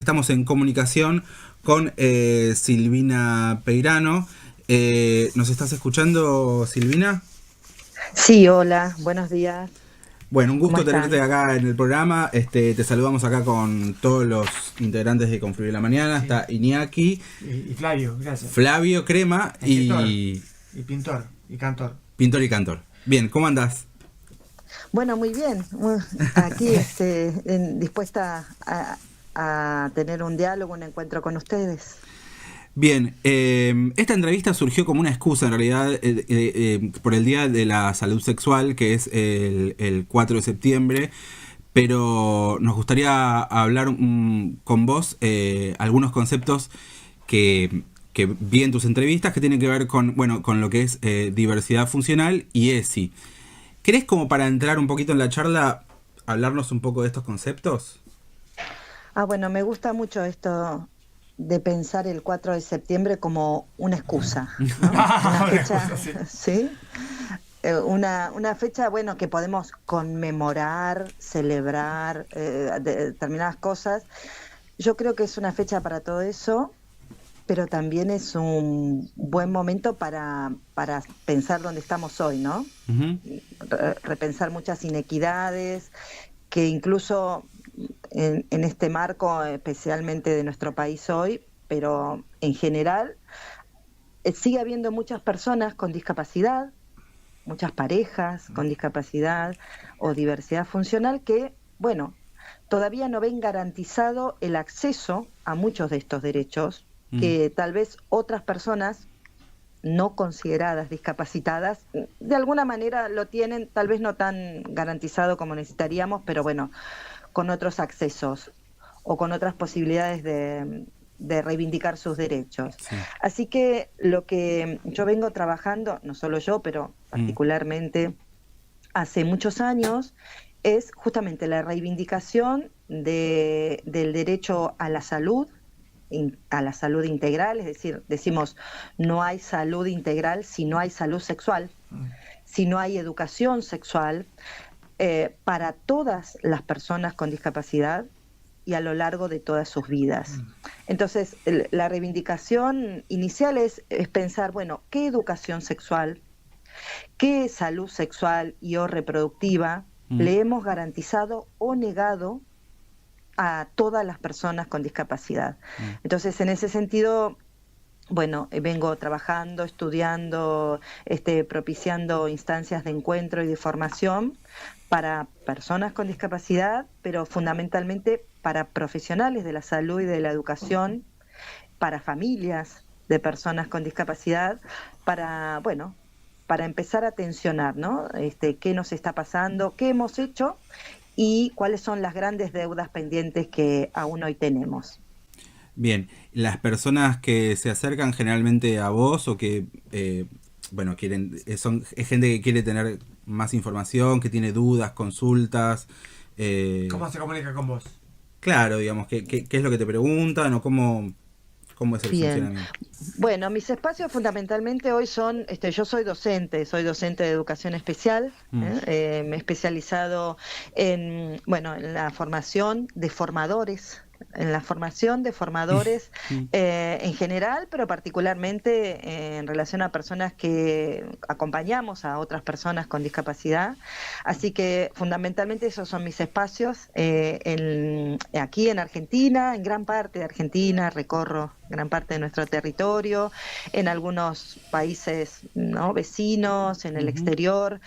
Estamos en comunicación con Silvina Peirano. ¿Nos estás escuchando, Silvina? Sí, hola, buenos días. Bueno, un ¿Cómo gusto tenerte están? acá en el programa. Te saludamos acá con todos los integrantes de Confluir la Mañana. Sí, Está Iñaki, y Flavio, gracias. Flavio Crema Escritor, y y pintor, y cantor. Pintor y Cantor. Bien, ¿cómo andás? Bueno, muy bien. Aquí dispuesta a tener un diálogo, un encuentro con ustedes. Bien, esta entrevista surgió como una excusa en realidad por el Día de la Salud Sexual, que es el 4 de septiembre, pero nos gustaría hablar con vos algunos conceptos que vi en tus entrevistas que tienen que ver con, bueno, con lo que es diversidad funcional y ESI. ¿Querés como para entrar un poquito en la charla hablarnos un poco de estos conceptos? Bueno, me gusta mucho esto de pensar el 4 de septiembre como una excusa, ¿no? Una Una fecha, cosa así. ¿sí? Una fecha, bueno, que podemos conmemorar, celebrar determinadas cosas. Yo creo que es una fecha para todo eso, pero también es un buen momento para pensar dónde estamos hoy, ¿no? Ujú. Repensar muchas inequidades que incluso en este marco, especialmente de nuestro país hoy, pero en general, sigue habiendo muchas personas con discapacidad, muchas parejas con discapacidad o diversidad funcional que, bueno, todavía no ven garantizado el acceso a muchos de estos derechos Mm. que tal vez otras personas no consideradas discapacitadas, de alguna manera lo tienen, tal vez no tan garantizado como necesitaríamos, pero bueno, con otros accesos o con otras posibilidades de reivindicar sus derechos. Sí. Así que lo que yo vengo trabajando, no solo yo, pero Mm. particularmente hace muchos años, es justamente la reivindicación del derecho a la salud, a la salud integral, es decir, decimos, no hay salud integral si no hay salud sexual, si no hay educación sexual para todas las personas con discapacidad y a lo largo de todas sus vidas. Entonces, la reivindicación inicial es pensar, bueno, ¿qué educación sexual, qué salud sexual y o reproductiva Mm. le hemos garantizado o negado a todas las personas con discapacidad? Mm. Entonces, en ese sentido, bueno, vengo trabajando, estudiando, propiciando instancias de encuentro y de formación para personas con discapacidad, pero fundamentalmente para profesionales de la salud y de la educación, para familias de personas con discapacidad, bueno, para empezar a tensionar, ¿no? Qué nos está pasando, qué hemos hecho y cuáles son las grandes deudas pendientes que aún hoy tenemos. Bien, las personas que se acercan generalmente a vos o que, bueno, quieren, es gente que quiere tener más información, que tiene dudas, consultas. eh, ¿Cómo se comunica con vos? claro, digamos, qué es lo que te preguntan o cómo es el Bien, funcionamiento. bueno, mis espacios fundamentalmente hoy son, yo soy docente de educación especial, Mm. me he especializado bueno, en la formación de formadores, Mm. en general, pero particularmente en relación a personas que acompañamos a otras personas con discapacidad. Así que fundamentalmente esos son mis espacios aquí en Argentina, en gran parte de Argentina, recorro gran parte de nuestro territorio, en algunos países, ¿no?, vecinos, en el Ujú. exterior.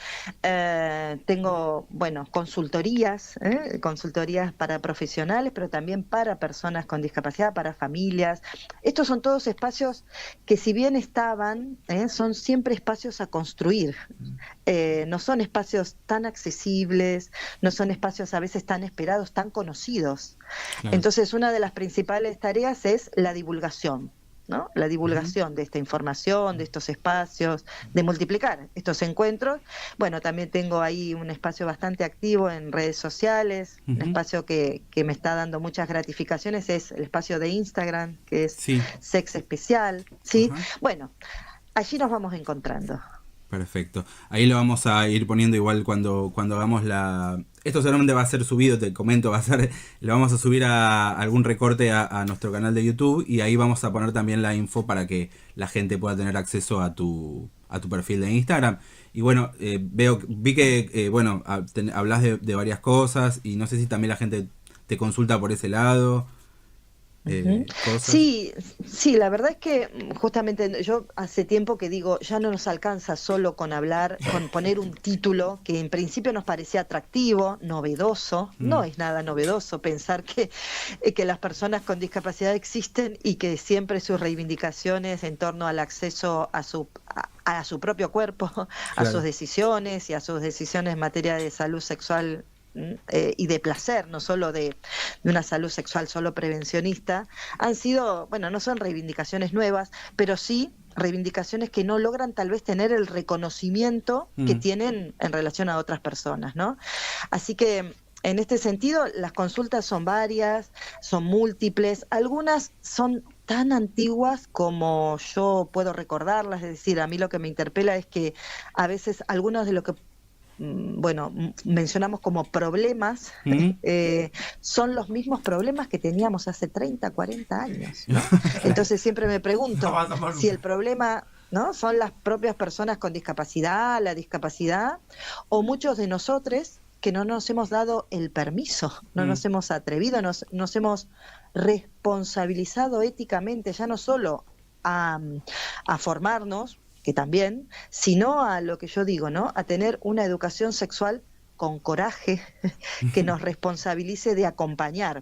Tengo, bueno, consultorías para profesionales, pero también para personas con discapacidad, para familias. Estos son todos espacios que, si bien estaban, son siempre espacios a construir. No son espacios tan accesibles, no son espacios a veces tan esperados, tan conocidos. Claro. Entonces, una de las principales tareas es la divulgación, ¿no? La Ujú. divulgación de esta información, de estos espacios, de multiplicar estos encuentros. Bueno, también tengo ahí un espacio bastante activo en redes sociales, un Ujú. espacio que me está dando muchas gratificaciones, es el espacio de Instagram, que es Sí. Sex Especial, ¿sí? Ajá. Bueno, allí nos vamos encontrando. Perfecto. Ahí lo vamos a ir poniendo igual cuando hagamos la... Esto seguramente va a ser subido, te comento, lo vamos a subir a algún recorte a nuestro canal de YouTube y ahí vamos a poner también la info para que la gente pueda tener acceso a tu perfil de Instagram. Y bueno, vi que, bueno, hablas de varias cosas y no sé si también la gente te consulta por ese lado. Cosas. Sí, sí, la verdad es que justamente yo hace tiempo que digo, ya no nos alcanza solo con hablar, con poner un título que en principio nos parecía atractivo, novedoso. No es nada novedoso pensar que las personas con discapacidad existen y que siempre sus reivindicaciones en torno al acceso a su propio cuerpo, a Claro. sus decisiones y a sus decisiones en materia de salud sexual y de placer, no solo de una salud sexual solo prevencionista, han sido, bueno, no son reivindicaciones nuevas, pero sí reivindicaciones que no logran tal vez tener el reconocimiento que tienen en relación a otras personas, ¿no? Así que en este sentido, las consultas son varias, son múltiples, algunas son tan antiguas como yo puedo recordarlas, es decir, a mí lo que me interpela es que a veces algunos de lo que bueno, mencionamos como problemas, son los mismos problemas que teníamos hace 30, 40 años, ¿no? Entonces siempre me pregunto si el problema, ¿no?, son las propias personas con discapacidad, la discapacidad, o muchos de nosotros que no nos hemos dado el permiso, no nos hemos atrevido, nos hemos responsabilizado éticamente, ya no solo a formarnos, que también, sino a lo que yo digo, ¿no?, a tener una educación sexual con coraje, que nos responsabilice de acompañar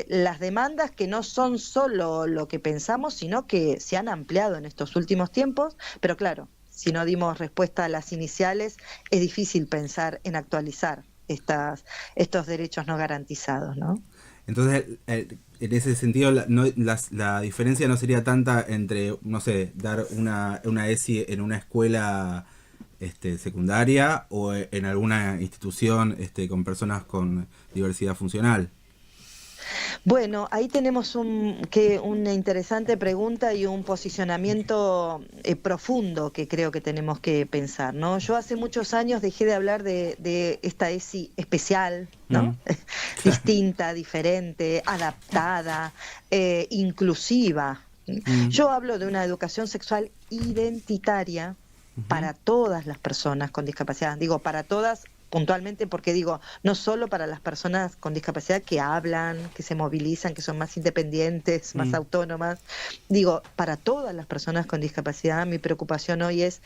las demandas que no son solo lo que pensamos, sino que se han ampliado en estos últimos tiempos, pero claro, si no dimos respuesta a las iniciales, es difícil pensar en actualizar estos derechos no garantizados, ¿no? Entonces, en ese sentido, la diferencia no sería tanta entre, no sé, dar una ESI en una escuela secundaria o en alguna institución con personas con diversidad funcional. Bueno, ahí tenemos una interesante pregunta y un posicionamiento profundo que creo que tenemos que pensar, ¿no? Yo hace muchos años dejé de hablar de esta ESI especial, ¿no? Distinta, diferente, adaptada, inclusiva. Yo hablo de una educación sexual identitaria para todas las personas con discapacidad. Digo, para todas puntualmente porque digo, no solo para las personas con discapacidad que hablan, que se movilizan, que son más independientes, más autónomas, digo, para todas las personas con discapacidad, mi preocupación hoy es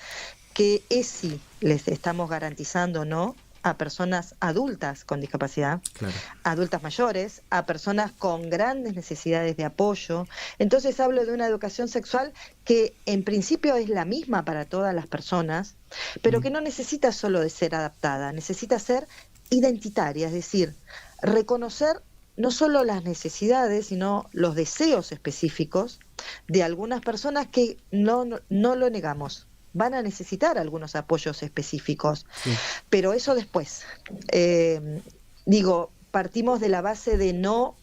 que ESI les estamos garantizando, ¿no?, a personas adultas con discapacidad, Claro. adultas mayores, a personas con grandes necesidades de apoyo. Entonces hablo de una educación sexual que en principio es la misma para todas las personas, pero que no necesita solo de ser adaptada, necesita ser identitaria, es decir, reconocer no solo las necesidades, sino los deseos específicos de algunas personas que no lo negamos. Van a necesitar algunos apoyos específicos, pero eso después. Digo, partimos de la base de no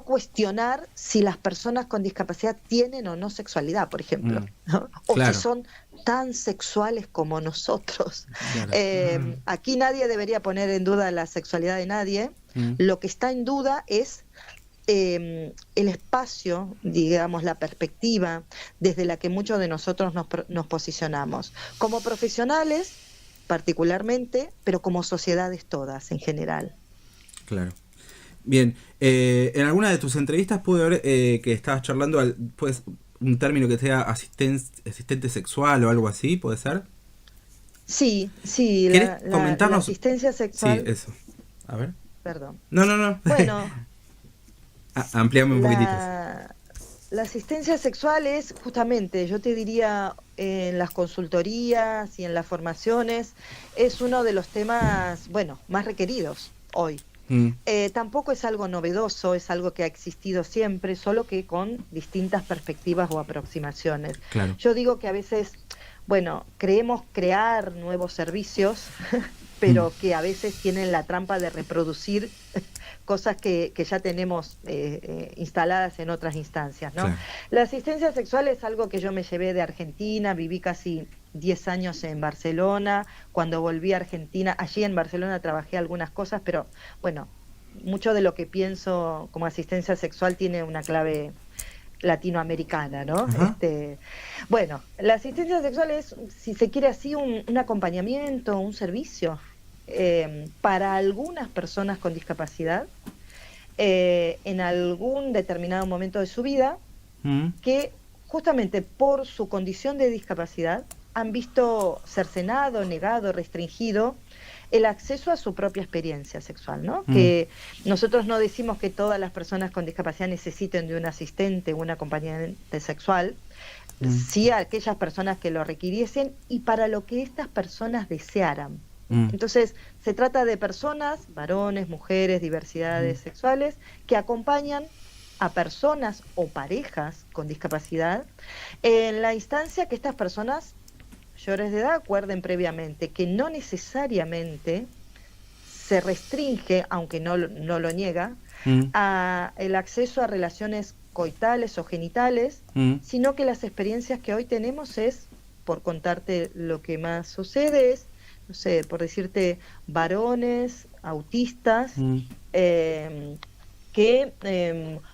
cuestionar si las personas con discapacidad tienen o no sexualidad, por ejemplo, ¿no? O Claro. si son tan sexuales como nosotros. Claro. Aquí nadie debería poner en duda la sexualidad de nadie. Lo que está en duda es el espacio, digamos, la perspectiva desde la que muchos de nosotros nos posicionamos, como profesionales particularmente, pero como sociedades todas en general. Claro. Bien, en alguna de tus entrevistas pude ver que estabas charlando pues, un término que sea asistente sexual o algo así, ¿puede ser? Sí, ¿Querés la comentarnos? asistencia sexual. Sí, eso. A ver. Perdón. No. Bueno, Amplíame un poquitito. La asistencia sexual es justamente, yo te diría, en las consultorías y en las formaciones, es uno de los temas, bueno, más requeridos hoy. Tampoco es algo novedoso, es algo que ha existido siempre, solo que con distintas perspectivas o aproximaciones. Claro. Yo digo que a veces, bueno, creemos crear nuevos servicios pero que a veces tienen la trampa de reproducir cosas que ya tenemos instaladas en otras instancias, ¿no? Claro. La asistencia sexual es algo que yo me llevé de Argentina, viví casi 10 años en Barcelona, cuando volví a Argentina, allí en Barcelona trabajé algunas cosas, pero bueno, mucho de lo que pienso como asistencia sexual tiene una clave latinoamericana, ¿no? Ajá. Bueno, la asistencia sexual es, si se quiere así, un acompañamiento, un servicio para algunas personas con discapacidad en algún determinado momento de su vida Mm, que justamente por su condición de discapacidad han visto cercenado, negado, restringido el acceso a su propia experiencia sexual, ¿no? mm, Que nosotros no decimos que todas las personas con discapacidad necesiten de un asistente o un acompañante sexual, mm, sí a aquellas personas que lo requiriesen y para lo que estas personas desearan. mm, Entonces, se trata de personas, varones, mujeres, diversidades sexuales, que acompañan a personas o parejas con discapacidad en la instancia que estas personas mayores de edad acuerden previamente, que no necesariamente se restringe, aunque no lo niega, mm, a el acceso a relaciones coitales o genitales, mm, sino que las experiencias que hoy tenemos es, por contarte lo que más sucede, es, no sé, por decirte, varones, autistas, mm, que,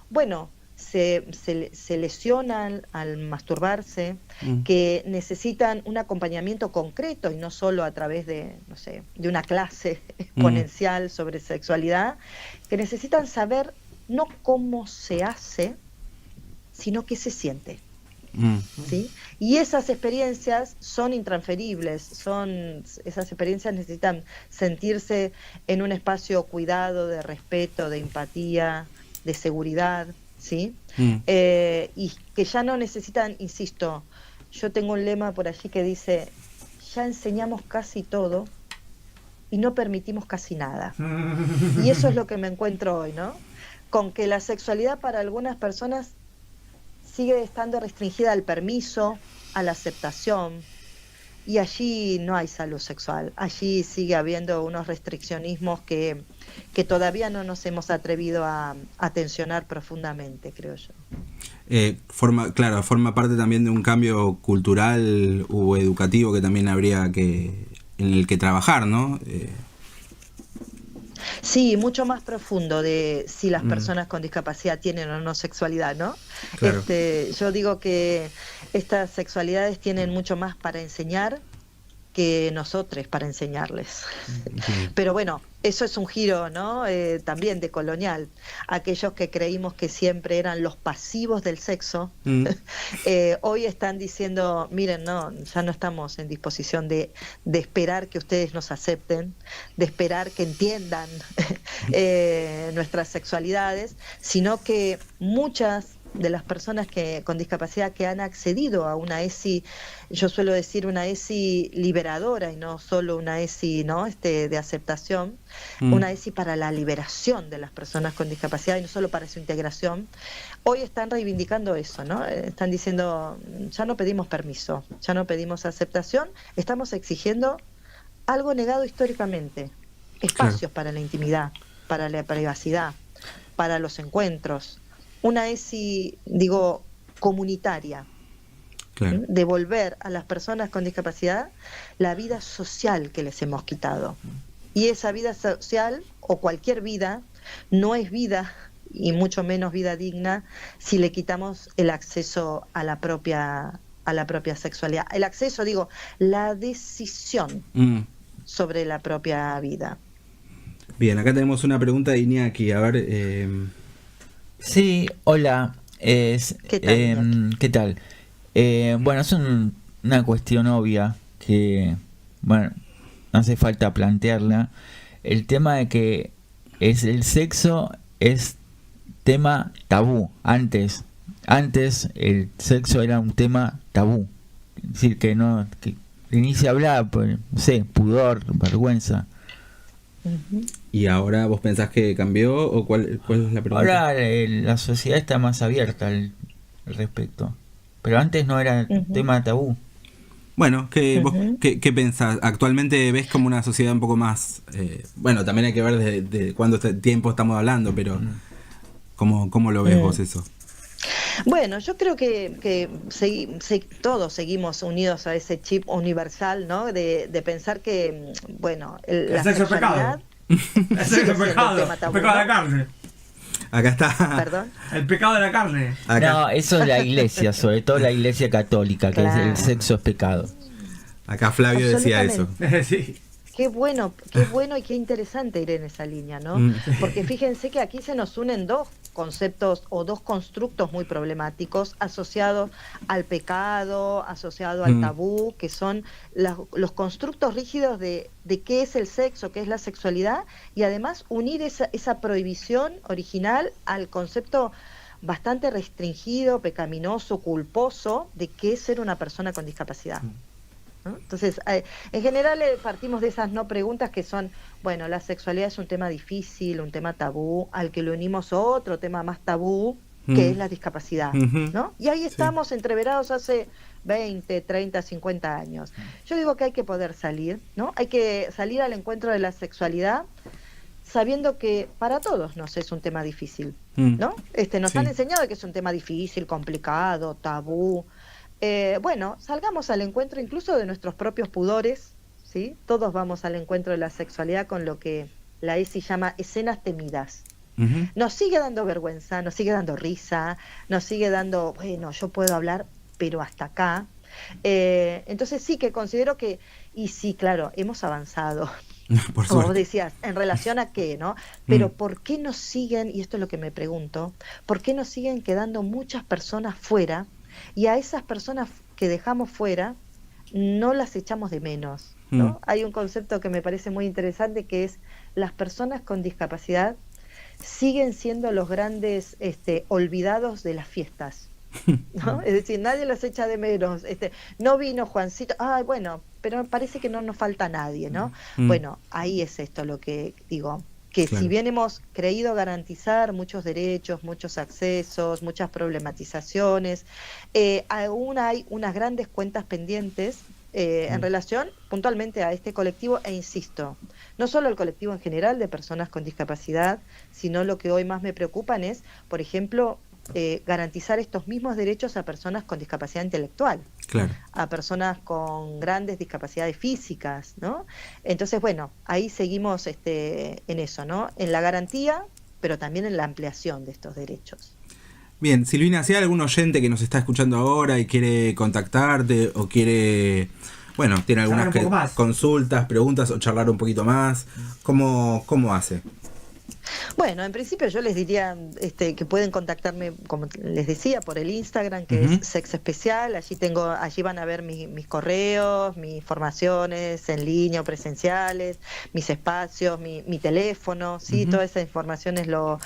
bueno, se lesionan al masturbarse, mm, que necesitan un acompañamiento concreto y no solo a través de, no sé, de una clase exponencial sobre sexualidad, que necesitan saber no cómo se hace, sino qué se siente. mm, ¿Sí? Y esas experiencias son intransferibles, esas experiencias necesitan sentirse en un espacio cuidado, de respeto, de empatía, de seguridad, ¿sí? mm. Y que ya no necesitan, insisto, yo tengo un lema por allí que dice, ya enseñamos casi todo y no permitimos casi nada. Y eso es lo que me encuentro hoy, ¿no? Con que la sexualidad para algunas personas sigue estando restringida al permiso, a la aceptación, y allí no hay salud sexual, allí sigue habiendo unos restriccionismos que todavía no nos hemos atrevido a tensionar profundamente, creo yo. Forma parte también de un cambio cultural o educativo que también habría en el que trabajar, ¿no? Sí, mucho más profundo de si las Mm, personas con discapacidad tienen o no sexualidad, ¿no? claro. Yo digo que estas sexualidades tienen mucho más para enseñar que nosotros para enseñarles. Bien. Pero bueno, eso es un giro, ¿no? También de colonial. Aquellos que creímos que siempre eran los pasivos del sexo, Mm, hoy están diciendo, miren, no, ya no estamos en disposición de esperar que ustedes nos acepten, de esperar que entiendan nuestras sexualidades, sino que muchas de las personas con discapacidad que han accedido a una ESI, yo suelo decir una ESI liberadora y no solo una ESI, ¿no? de aceptación, mm, una ESI para la liberación de las personas con discapacidad y no solo para su integración, hoy están reivindicando eso, ¿no? Están diciendo, ya no pedimos permiso, ya no pedimos aceptación, estamos exigiendo algo negado históricamente, espacios para la intimidad, para la privacidad, para los encuentros, una ESI, digo, comunitaria, claro. devolver a las personas con discapacidad la vida social que les hemos quitado. Y esa vida social, o cualquier vida, no es vida, y mucho menos vida digna, si le quitamos el acceso a la propia sexualidad. El acceso, digo, la decisión Mm. sobre la propia vida. Bien, acá tenemos una pregunta de Iñaki. A ver, Sí, hola. ¿Qué tal, Iñaki? ¿Qué tal? Bueno, es una cuestión obvia que, bueno, no hace falta plantearla. El tema de que el sexo es tema tabú. Antes el sexo era un tema tabú. Es decir, que ni se hablaba, pues, no sé, pudor, vergüenza. Ujú. ¿y ahora vos pensás que cambió o cuál es la pregunta? Ahora la sociedad está más abierta al respecto. Pero antes no era Ujú. tema tabú. Bueno, vos Ujú. qué pensás? ¿Actualmente ves como una sociedad un poco más... bueno, también hay que ver de cuánto tiempo estamos hablando, pero ¿cómo lo ves vos Mm. eso? Bueno, yo creo que todos seguimos unidos a ese chip universal, ¿no? De pensar que, bueno, El la sexo es pecado. sexualidad El sexo sigue es siendo un pecado. tema El tabú, pecado de la ¿no? carne. Acá está. Perdón. El pecado de la carne. No, Acá, eso es la iglesia, sobre todo la iglesia católica, que es el Claro. sexo es pecado. acá Flavio decía eso. Absolutamente. Sí. Qué bueno y qué interesante ir en esa línea, ¿no? Mm, Porque fíjense que aquí se nos unen dos conceptos o dos constructos muy problemáticos asociados al pecado, asociados al mm, tabú, que son los constructos rígidos de qué es el sexo, qué es la sexualidad, y además unir esa prohibición original al concepto bastante restringido, pecaminoso, culposo de qué es ser una persona con discapacidad. ¿No? Entonces, en general partimos de esas no preguntas que son, bueno, la sexualidad es un tema difícil, un tema tabú, al que le unimos otro tema más tabú, que es mm, la discapacidad, ujú, ¿no? Y ahí sí. estamos entreverados hace 20, 30, 50 años. Yo digo que hay que poder salir, ¿no? Hay que salir al encuentro de la sexualidad sabiendo que para todos nos es un tema difícil, Mm, ¿no? Nos han sí. enseñado que es un tema difícil, complicado, tabú. Bueno, salgamos al encuentro incluso de nuestros propios pudores, ¿sí? Todos vamos al encuentro de la sexualidad con lo que la ESI llama escenas temidas. Ujú, Nos sigue dando vergüenza, nos sigue dando risa, nos sigue dando, bueno, yo puedo hablar, pero hasta acá. Entonces sí que considero que, y sí, claro, hemos avanzado, por como vos suerte. decías, en relación a qué, ¿no? Mm, Pero ¿por qué nos siguen, y esto es lo que me pregunto, ¿por qué nos siguen quedando muchas personas fuera y a esas personas que dejamos fuera no las echamos de menos, mm, ¿no? Hay un concepto que me parece muy interesante que es las personas con discapacidad siguen siendo los grandes olvidados de las fiestas. ¿No? Es decir, nadie los echa de menos. No vino Juancito, ay, bueno, pero parece que no nos falta nadie, ¿no? mm, Bueno, ahí es esto lo que digo, que si claro. bien hemos creído garantizar muchos derechos, muchos accesos, muchas problematizaciones, aún hay unas grandes cuentas pendientes en Mm, relación puntualmente a este colectivo, e insisto, no solo el colectivo en general de personas con discapacidad, sino lo que hoy más me preocupan es, por ejemplo, garantizar estos mismos derechos a personas con discapacidad intelectual, claro. a personas con grandes discapacidades físicas, ¿no? Entonces, bueno, ahí seguimos en eso, ¿no? En la garantía, pero también en la ampliación de estos derechos. Bien, Silvina, si hay algún oyente que nos está escuchando ahora y quiere contactarte o quiere, bueno, tiene Charlar algunas un poco más. consultas, preguntas o charlar un poquito más, ¿cómo hace? Bueno, en principio yo les diría que pueden contactarme, como les decía, por el Instagram, que Ujú, es Sex Especial. Allí van a ver mis correos, mis formaciones en línea o presenciales, mis espacios, mi teléfono, sí, ujú, toda esa información es lo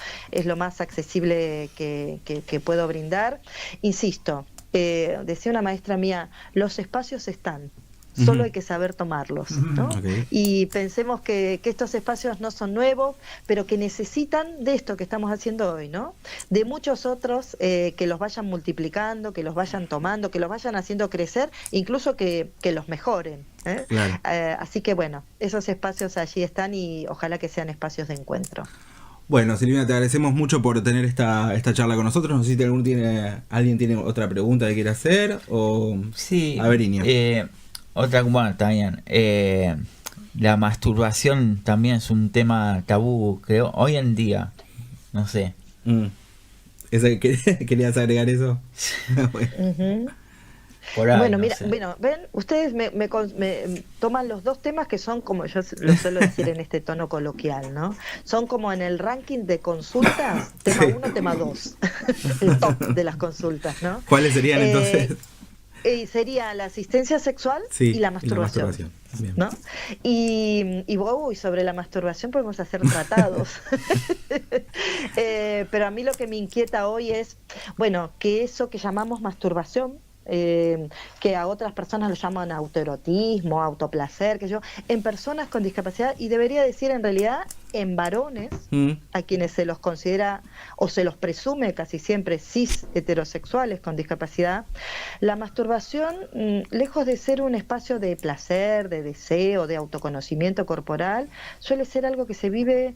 más accesible que puedo brindar. Insisto, decía una maestra mía, los espacios están. Solo ujú. hay que saber tomarlos, ¿no? Ok, Y pensemos que estos espacios no son nuevos, pero que necesitan de esto que estamos haciendo hoy, ¿no? De muchos otros que los vayan multiplicando, que los vayan tomando, que los vayan haciendo crecer, incluso que los mejoren, ¿eh? claro. Así que bueno, esos espacios allí están y ojalá que sean espacios de encuentro. Bueno, Silvina, te agradecemos mucho por tener esta charla con nosotros. No sé si alguien tiene otra pregunta que quiera hacer o... Sí, A ver, Iña. otra, bueno, también. La masturbación también es un tema tabú, creo, hoy en día. No sé. Mm. ¿Querías agregar eso? Bueno. Ujú. Por ahí, Bueno, no mira, sé. bueno, ven, ustedes me toman los dos temas que son, como yo lo suelo decir en este tono coloquial, ¿no? Son como en el ranking de consultas, tema Sí. 1, tema 2, el top de las consultas, ¿no? ¿Cuáles serían entonces? Sería la asistencia sexual Sí, y la masturbación. Bien. ¿No? Y sobre la masturbación podemos hacer tratados. Pero a mí lo que me inquieta hoy es, bueno, que eso que llamamos masturbación que a otras personas lo llaman autoerotismo, autoplacer, que yo, en personas con discapacidad, y debería decir en realidad en varones, a quienes se los considera o se los presume casi siempre cis heterosexuales con discapacidad, la masturbación, lejos de ser un espacio de placer, de deseo, de autoconocimiento corporal, suele ser algo que se vive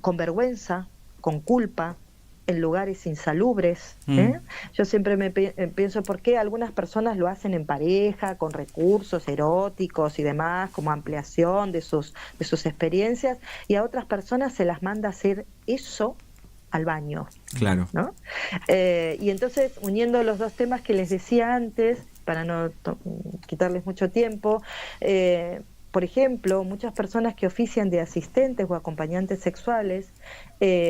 con vergüenza, con culpa, en lugares insalubres. Yo siempre pienso por qué algunas personas lo hacen en pareja, con recursos eróticos y demás, como ampliación de sus experiencias, y a otras personas se las manda a hacer eso al baño. Claro. ¿No? Y entonces, uniendo los dos temas que les decía antes, para no quitarles mucho tiempo, por ejemplo, muchas personas que ofician de asistentes o acompañantes sexuales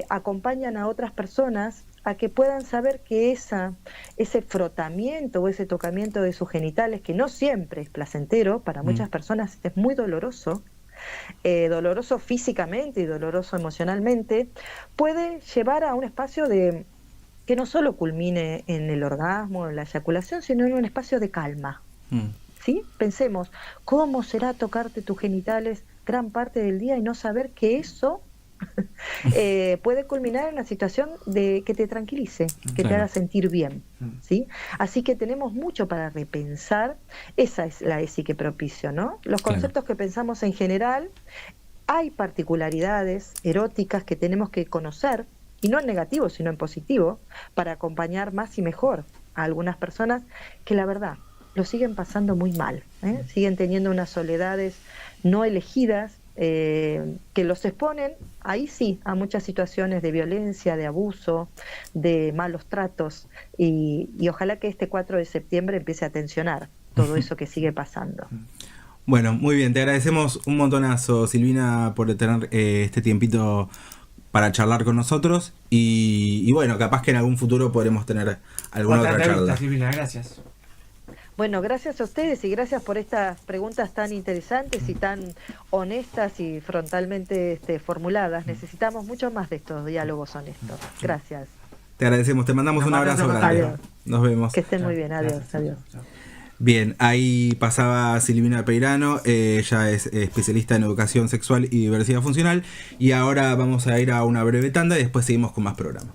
acompañan a otras personas a que puedan saber que ese frotamiento o ese tocamiento de sus genitales, que no siempre es placentero, para muchas personas es muy doloroso, doloroso físicamente y doloroso emocionalmente, puede llevar a un espacio de que no solo culmine en el orgasmo, en la eyaculación, sino en un espacio de calma. ¿Sí? Pensemos, ¿cómo será tocarte tus genitales gran parte del día y no saber que eso puede culminar en una situación de que te tranquilice, que te haga sentir bien? ¿Sí? Así que tenemos mucho para repensar. Esa es la ESI que propicio, ¿no? Los conceptos que pensamos en general, hay particularidades eróticas que tenemos que conocer, y no en negativo, sino en positivo, para acompañar más y mejor a algunas personas que la verdad lo siguen pasando muy mal, siguen teniendo unas soledades no elegidas, que los exponen, ahí sí, a muchas situaciones de violencia, de abuso, de malos tratos, y ojalá que este 4 de septiembre empiece a tensionar todo eso que sigue pasando. Bueno, muy bien, te agradecemos un montonazo, Silvina, por tener este tiempito para charlar con nosotros, y bueno, capaz que en algún futuro podremos tener alguna otra charla. Silvina, gracias. Bueno, gracias a ustedes y gracias por estas preguntas tan interesantes y tan honestas y frontalmente formuladas. Necesitamos mucho más de estos diálogos honestos. Gracias. Te agradecemos, te mandamos un abrazo grande. Adiós. Nos vemos. Que estén muy bien, adiós, adiós. Bien, ahí pasaba Silvina Peirano, ella es especialista en educación sexual y diversidad funcional, y ahora vamos a ir a una breve tanda y después seguimos con más programas.